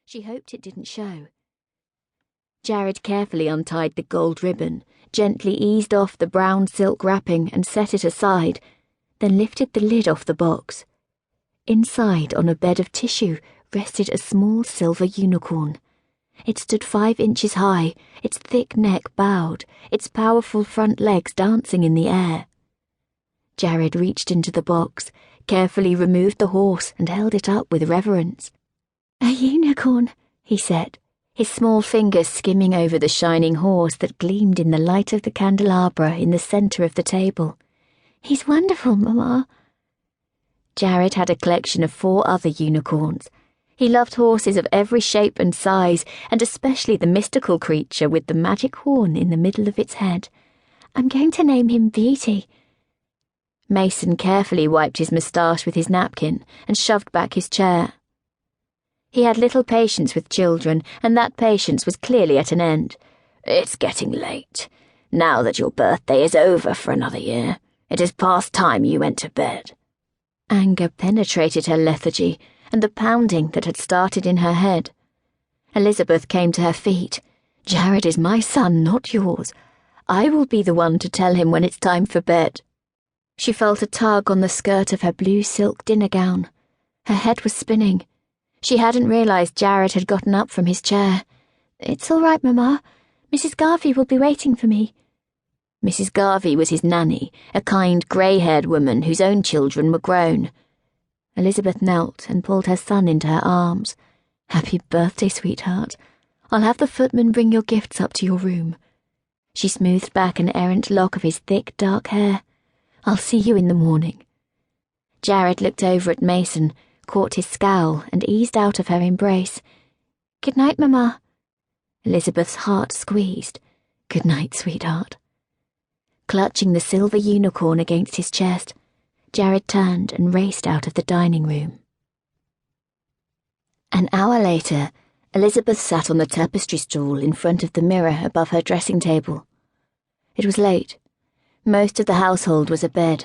She hoped it didn't show. Jared carefully untied the gold ribbon, gently eased off the brown silk wrapping and set it aside, then lifted the lid off the box. Inside, on a bed of tissue, rested a small silver unicorn. It stood 5 inches high, its thick neck bowed, its powerful front legs dancing in the air. Jared reached into the box, carefully removed the horse and held it up with reverence. "A unicorn," he said, his small fingers skimming over the shining horse that gleamed in the light of the candelabra in the centre of the table. "He's wonderful, Mamma." Jared had a collection of 4 other unicorns. He loved horses of every shape and size, and especially the mystical creature with the magic horn in the middle of its head. "I'm going to name him Beauty." Mason carefully wiped his moustache with his napkin and shoved back his chair. He had little patience with children, and that patience was clearly at an end. "It's getting late. Now that your birthday is over for another year, it is past time you went to bed." Anger penetrated her lethargy and the pounding that had started in her head. Elizabeth came to her feet. "Jared is my son, not yours. I will be the one to tell him when it's time for bed." She felt a tug on the skirt of her blue silk dinner gown. Her head was spinning. She hadn't realised Jared had gotten up from his chair. "It's all right, Mamma. Mrs. Garvey will be waiting for me." Mrs. Garvey was his nanny, a kind grey-haired woman whose own children were grown. Elizabeth knelt and pulled her son into her arms. "Happy birthday, sweetheart. I'll have the footman bring your gifts up to your room." She smoothed back an errant lock of his thick, dark hair. "I'll see you in the morning." Jared looked over at Mason, caught his scowl, and eased out of her embrace. "Good night, Mamma." Elizabeth's heart squeezed. "Good night, sweetheart." Clutching the silver unicorn against his chest, Jared turned and raced out of the dining room. An hour later, Elizabeth sat on the tapestry stool in front of the mirror above her dressing table. It was late. Most of the household was abed.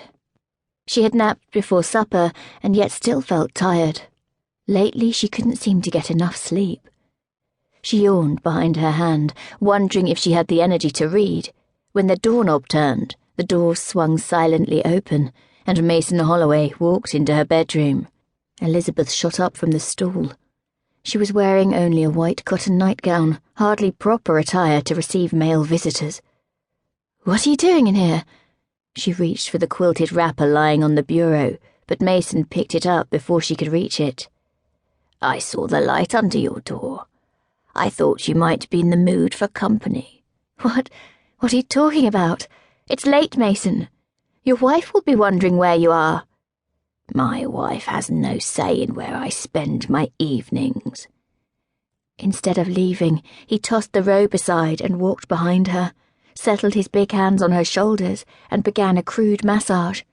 She had napped before supper and yet still felt tired. Lately she couldn't seem to get enough sleep. She yawned behind her hand, wondering if she had the energy to read, when the doorknob turned, the doors swung silently open, and Mason Holloway walked into her bedroom. Elizabeth shot up from the stool. She was wearing only a white cotton nightgown, hardly proper attire to receive male visitors. "What are you doing in here?" She reached for the quilted wrapper lying on the bureau, but Mason picked it up before she could reach it. "I saw the light under your door. I thought you might be in the mood for company." What are you talking about? It's late, Mason. Your wife will be wondering where you are." "My wife has no say in where I spend my evenings." Instead of leaving, he tossed the robe aside and walked behind her, settled his big hands on her shoulders, and began a crude massage.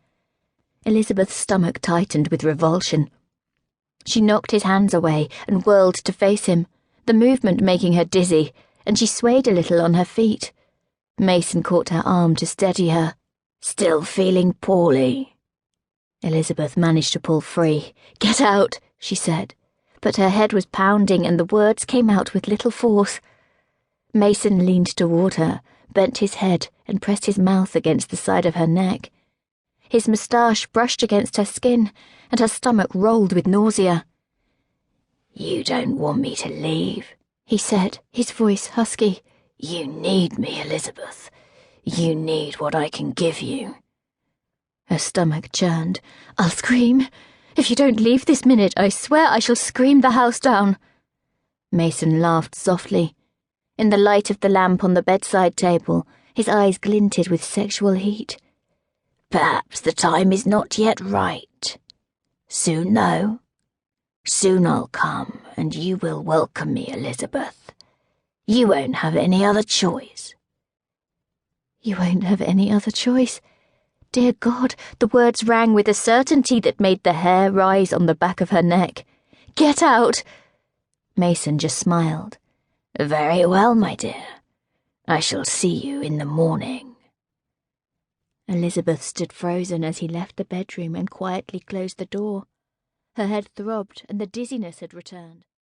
Elizabeth's stomach tightened with revulsion. She knocked his hands away and whirled to face him, the movement making her dizzy, and she swayed a little on her feet. Mason caught her arm to steady her. "Still feeling poorly?" Elizabeth managed to pull free. "Get out," she said, but her head was pounding and the words came out with little force. Mason leaned toward her, bent his head and pressed his mouth against the side of her neck. His moustache brushed against her skin, and her stomach rolled with nausea. "You don't want me to leave," he said, his voice husky. "You need me, Elizabeth. You need what I can give you." Her stomach churned. "I'll scream. If you don't leave this minute, I swear I shall scream the house down." Mason laughed softly. In the light of the lamp on the bedside table, his eyes glinted with sexual heat. "Perhaps the time is not yet right. Soon, though. Soon I'll come, and you will welcome me, Elizabeth. You won't have any other choice." "You won't have any other choice?" Dear God, the words rang with a certainty that made the hair rise on the back of her neck. "Get out!" Mason just smiled. "Very well, my dear. I shall see you in the morning." Elizabeth stood frozen as he left the bedroom and quietly closed the door. Her head throbbed and the dizziness had returned.